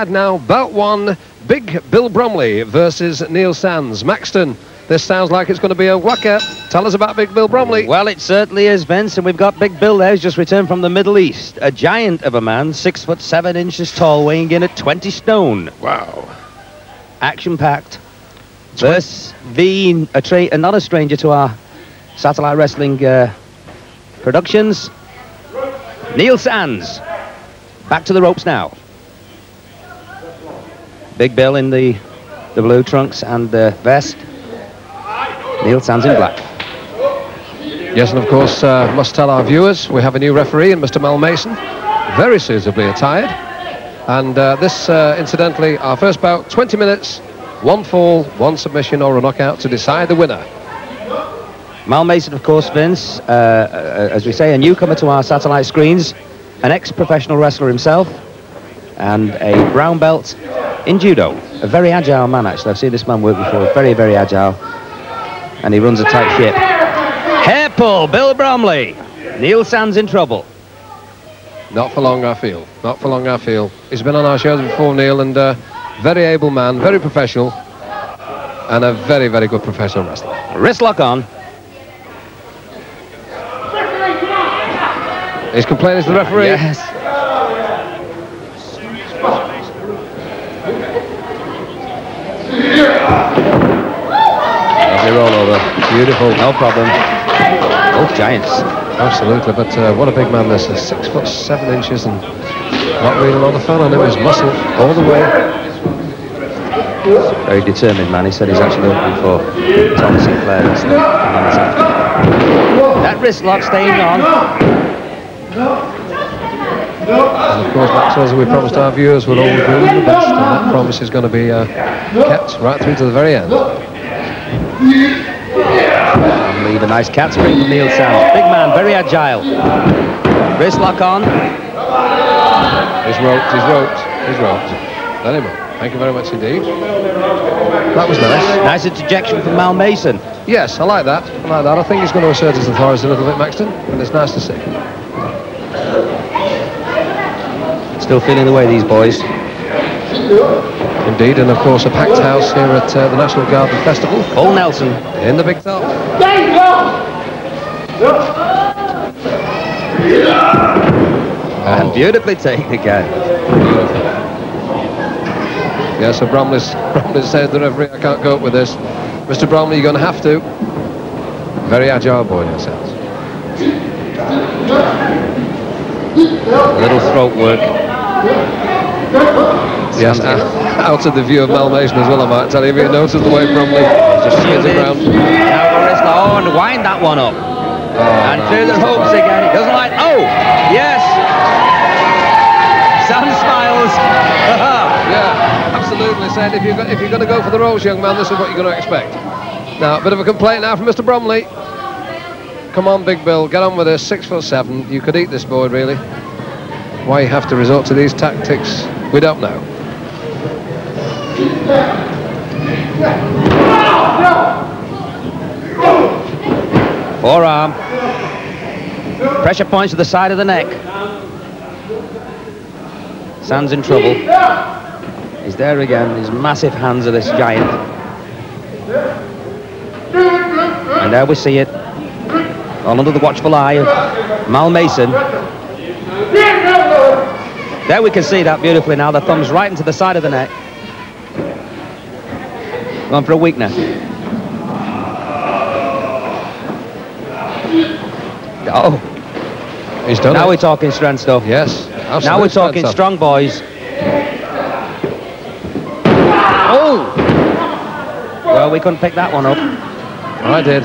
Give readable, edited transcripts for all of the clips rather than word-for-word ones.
Now, bout one, Big Bill Bromley versus Neil Sands. Maxton, this sounds like it's going to be a whacker. Tell us about Big Bill Bromley. Well, it certainly is, Vince, and we've got Big Bill there, who's just returned from the Middle East. A giant of a man, 6'7" tall, weighing in at 20 stone. Wow. Action-packed. Versus being not a stranger to our satellite wrestling productions, Neil Sands. Back to the ropes now. Big Bill in the blue trunks and the vest. Neil Sands in black. Yes, and of course, must tell our viewers, we have a new referee in Mr. Mel Mason, very suitably attired. And this, incidentally, our first bout, 20 minutes, one fall, one submission or a knockout to decide the winner. Mal Mason, of course, Vince, as we say, a newcomer to our satellite screens, an ex-professional wrestler himself, and a brown belt in judo. A very agile man, actually. I've seen this man work before. Very, very agile. And he runs a tight ship. Hair pull, Bill Bromley. Neil Sands in trouble. Not for long, I feel. Not for long, I feel. He's been on our shows before, Neil, and very able man, very professional, and a very, very good professional wrestler. Wrist lock on. He's complaining to the referee. Yes. Lovely rollover. Beautiful, no problem. Both giants. Absolutely, but what a big man this is. 6'7" and not really a lot of fun on him. His muscle all the way. Very determined man. He said he's actually looking for Tom Sinclair. That wrist lock staying on. And of course, Max, as we promised our viewers, we'll always do the best, and that promise is going to be kept right through to the very end. And lead a nice cat spring from Neil Sands. Big man, very agile. Wrist lock on. He's roped, he's roped, he's roped. Let him up. Thank you very much indeed. That was nice. Nice interjection from Mal Mason. Yes, I like that. I like that. I think he's going to assert his authority a little bit, Maxton, and it's nice to see. Still feeling the way, these boys. Indeed, and of course a packed house here at the National Garden Festival. Paul Nelson in the big top. And beautifully taken again. Beautiful. Yeah, so Bromley says to the referee, I can't go up with this. Mr. Bromley, you're going to have to. Very agile boy yourselves. A little throat work. Yes, out of the view of Mel Mason as well, I might tell you. If you noticed the way Bromley just spins around. Oh, and wind that one up. And through the ropes again. It doesn't like. Oh, yes. Sam smiles. Yeah, absolutely. Said if you're going to go for the ropes, young man, this is what you're going to expect. Now, a bit of a complaint now from Mr. Bromley. Come on, Big Bill, get on with this. 6'7". You could eat this boy, really. Why you have to resort to these tactics, we don't know. Forearm. Pressure points to the side of the neck. Sands in trouble. He's there again. These massive hands of this giant. And there we see it. All under the watchful eye of Mal Mason. There we can see that beautifully now. The thumb's right into the side of the neck. Going for a weakness. Oh. He's done now it. We're talking strength stuff. Yes. Now we're talking strong, boys. Oh! Well, we couldn't pick that one up. I did.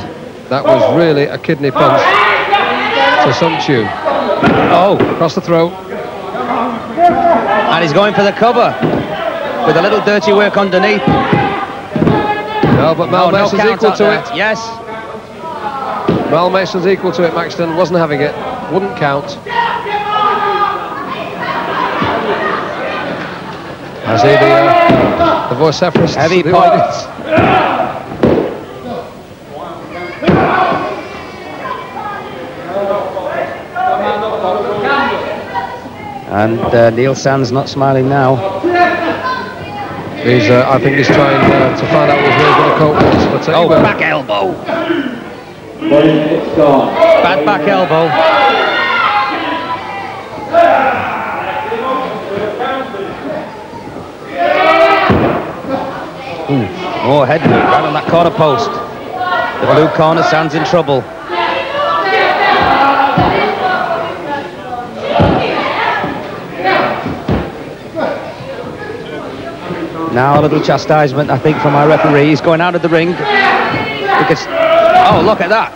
That was really a kidney punch to some tune. Oh, across the throat. And he's going for the cover with a little dirty work underneath. No, but Mal Mason's equal to it. Yes. Mal Mason's equal to it, Maxton. Wasn't having it. Wouldn't count. I see the vociferous. Heavy points. And Neil Sands not smiling now. I think he's trying to find out who's really going to cope with this. But back elbow. Bad back elbow. More head move right on that corner post. The blue corner, Sands in trouble. Now a little chastisement, I think, from our referee. He's going out of the ring. Because, oh, look at that.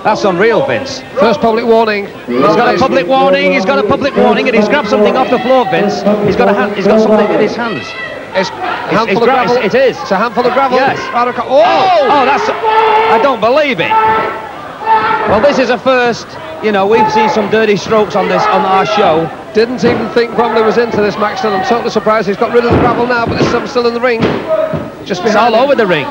That's unreal, Vince. First public warning. He's got a public warning. He's got a public warning, and he's grabbed something off the floor, Vince. He's got something in his hands. It's a handful of gravel. It is. It's a handful of gravel. Yes. Oh, that's... I don't believe it. Well, this is a first. You know, we've seen some dirty strokes on our show. Didn't even think Bromley was into this, Maxton. I'm totally surprised he's got rid of the gravel now, but there's something still in the ring. Just It's all over the ring.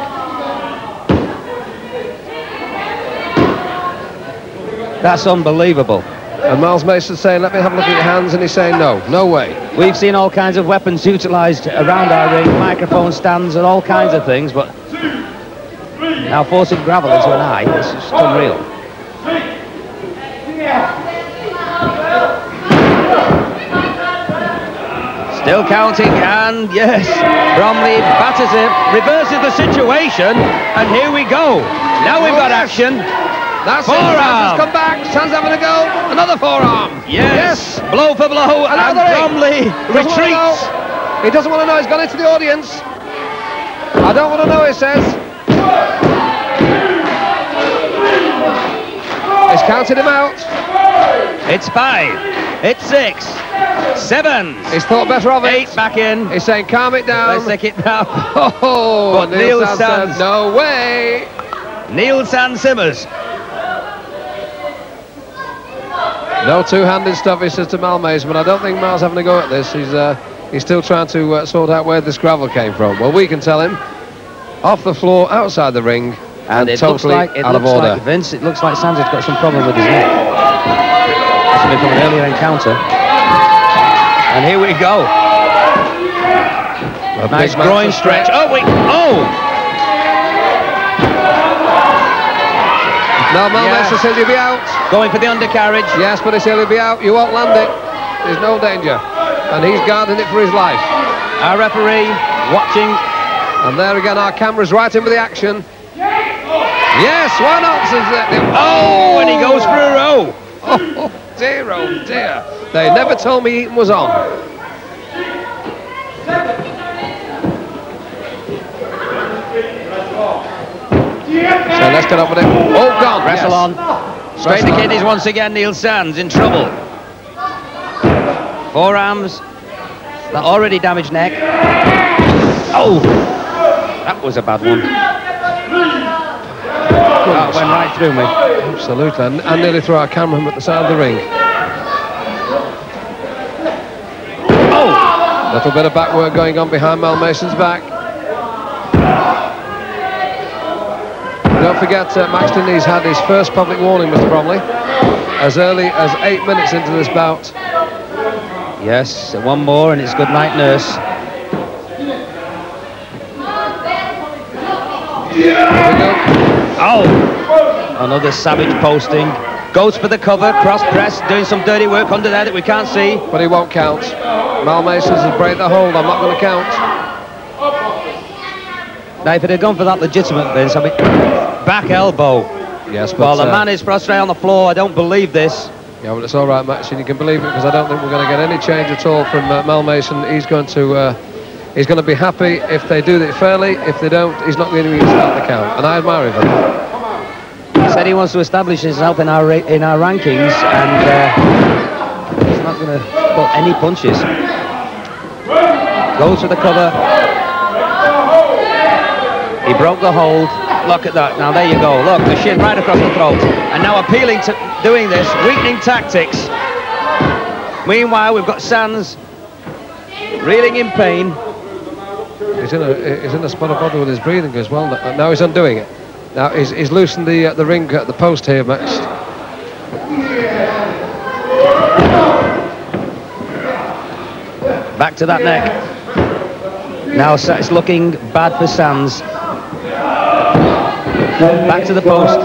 That's unbelievable. And Miles Mason's saying, let me have a look at your hands, and he's saying, no, no way. We've seen all kinds of weapons utilised around our ring, microphone stands and all kinds of things, but now forcing gravel into an eye, it's just unreal. Still counting, and yes, Bromley batters it, reverses the situation, and here we go. Now we've got action. That's forearm. it. Sands has come back. Sands having a go. Another forearm. Yes. Blow for blow, and Bromley retreats. He doesn't want to know. He's gone into the audience. I don't want to know, he says. He's counted him out. It's 5. It's 6. 7. He's thought better of it. 8 back in. He's saying, calm it down. Let's take it down. Oh, but Neil Sands says, no way. Neil Sands simmers. No two-handed stuff, he says to Mal Mason, but I don't think Mal's having a go at this. He's still trying to sort out where this gravel came from. Well, we can tell him. Off the floor, outside the ring, and it totally out of order. Like, Vince, it looks like Sands has got some problem with his neck. This will be from an earlier encounter. And here we go. A nice groin stretch. Oh, wait. Oh! Now Mal Mason says he'll be out. Going for the undercarriage. Yes, but he said he'll be out. You won't land it. There's no danger. And he's guarding it for his life. Our referee watching. And there again, our camera's right in with the action. Yes, why not? Oh, and he goes for a row. Oh dear. They never told me Eaton was on. So let's get up with it. Oh, gone. Wrestle on. Straight to kidneys once again. Neil Sands in trouble. Forearms. That already damaged neck. Oh, that was a bad one. That went right through me. Absolutely. And nearly threw our cameraman at the side of the ring. Oh! Little bit of back work going on behind Mal Mason's back. Don't forget, Maxton, he's had his first public warning, Mr. Bromley, as early as 8 minutes into this bout. Yes, one more and it's good night, nurse. Oh! Another savage posting. Goes for the cover, cross press, doing some dirty work under there that we can't see. But he won't count. Mal Mason's has break the hold. I'm not going to count. Now, if it had gone for that legitimate, Vince, I mean, back elbow. Yes, but... Well, the man is prostrate on the floor. I don't believe this. Yeah, well, it's all right, Max, and you can believe it, because I don't think we're going to get any change at all from Mal Mason. He's going to be happy if they do it fairly. If they don't, he's not going to even start the count, and I admire him. He said he wants to establish himself in our rankings, and he's not going to pull any punches. Goes for the cover. He broke the hold. Look at that. Now there you go. Look, the shin right across the throat. And now appealing to doing this, weakening tactics. Meanwhile, we've got Sands reeling in pain. He's in a spot of bother with his breathing as well. Now he's undoing it. Now he's loosened the ring at the post here, Max. Back to that neck. Now it's looking bad for Sands. Back to the post.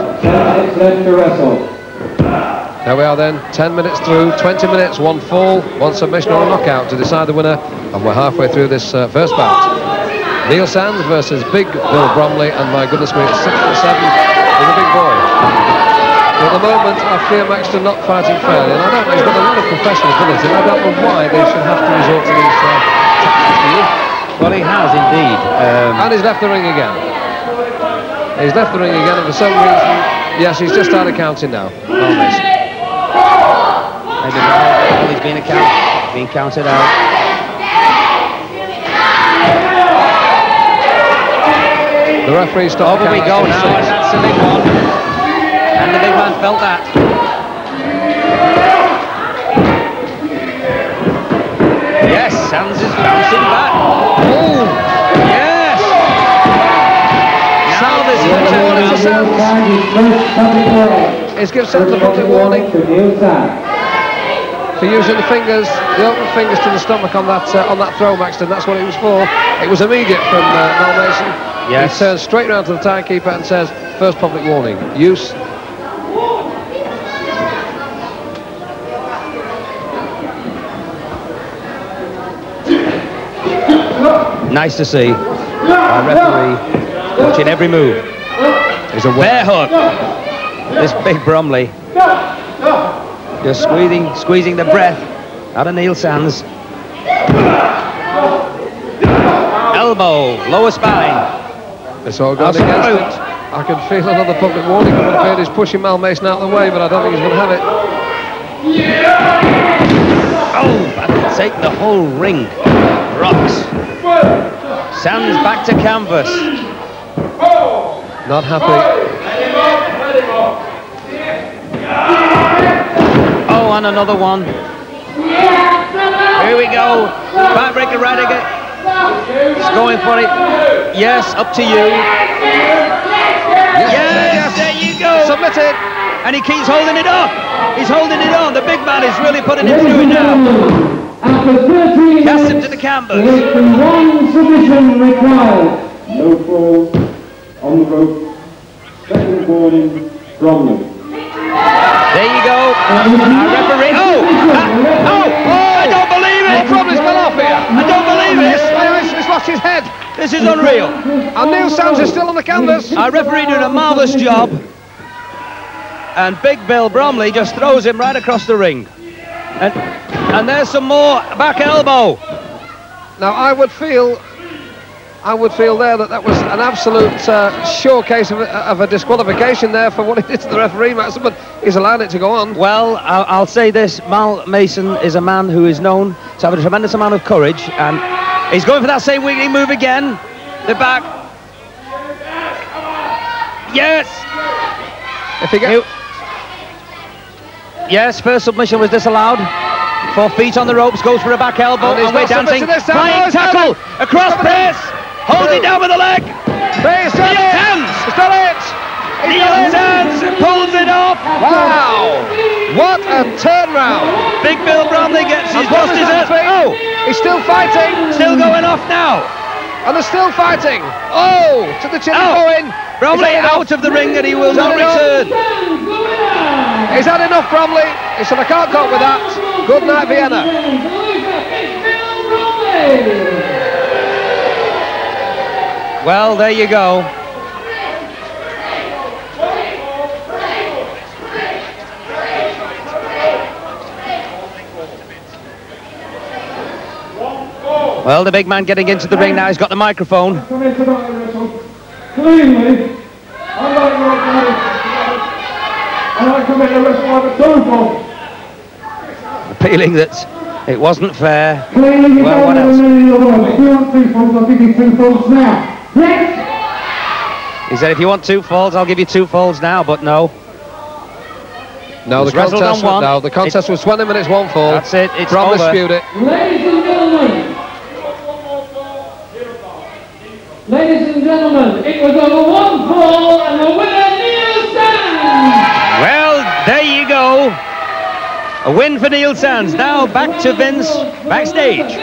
There we are then, 10 minutes through, 20 minutes, one fall, one submission or a knockout to decide the winner, and we're halfway through this first bout. Neil Sands versus Big Bill Bromley, and my goodness me, it's 6'7", he's a big boy. At the moment, I fear Maxton not fighting fairly, and I don't know, he's got a lot of professional ability, and I don't know why they should have to resort to these tactics. Well, he has indeed. And he's left the ring again. He's left the ring again, and for some reason, yes, he's just started counting now. Well, Mason. Maybe he's being counted out. The referee stopped. Over we go now, and that's a big one. And the big man felt that. Yes, Sands is bouncing back. Oh, yes. Now there's a It's given Sands a public warning for using the fingers, the open fingers to the stomach on that throw, Maxton. That's what it was for. It was immediate from Mal Mason. Yes. He turns straight round to the timekeeper and says, first public warning, use. Nice to see. Our referee watching every move. There's a bear hug. This Big Bromley just squeezing the breath out of Neil Sands. Elbow, lower spine. It's all gone against it. I can feel another public warning coming up here. He's pushing Mal Mason out of the way, but I don't think he's going to have it. Oh, that'll take the whole ring. Rocks. Sands back to canvas. Not happy. Oh, and another one. Here we go. Backbreaker right again. He's going for it. Yes, up to you. Yes, there you go. Submit it. And he keeps holding it up. He's holding it on. The big man is really putting it through it now. Cast him to the canvas. One submission required. No fall on the rope. Second warning, Bromley. There you go. Our referee. Oh! I don't believe it. Bromley's gone off here. I don't believe it. He's lost his head. This is unreal. And Neil Sands is still on the canvas. Our referee doing a marvellous job. And Big Bill Bromley just throws him right across the ring. And there's some more back elbow. Now I would feel there that was an absolute sure case of a disqualification there for what he did to the referee, Maxton, but he's allowed it to go on. Well, I'll say this, Mal Mason is a man who is known to have a tremendous amount of courage, and he's going for that same weakling move again. The back. Yes. If he gets... Yes, first submission was disallowed. 4 feet on the ropes, goes for a back elbow, and we're dancing. Flying tackle, across press, holds it down with the leg. Neil Sands! It's not it! Neil Sands pulls it off. Wow! What a turnaround! Big Bill Bromley gets his Bromley's justice. on his feet. Oh! He's still fighting! Still going off now. And they're still fighting! Oh! To the chin going! Bromley out of the ring, and he will not return. He's had enough, Bromley. He said, I can't cope with that. Good night, Vienna. Well, there you go. Well, the big man getting into the ring now. He's got the microphone. Cleanly, I'd like to make a wrestle like a two-fall. Appealing that it wasn't fair. Clearly, well, what else? If you want two falls, I'll give you two falls now. Next. He said, if you want 2 falls, I'll give you 2 falls now, but no. No, the contest was 20 minutes, 1 fall. That's it, it's Bromley over. spewed it. Ladies and gentlemen, it was over 1 fall, and the winner, Neil Sands! Well, there you go. A win for Neil Sands. Now back to Vince backstage.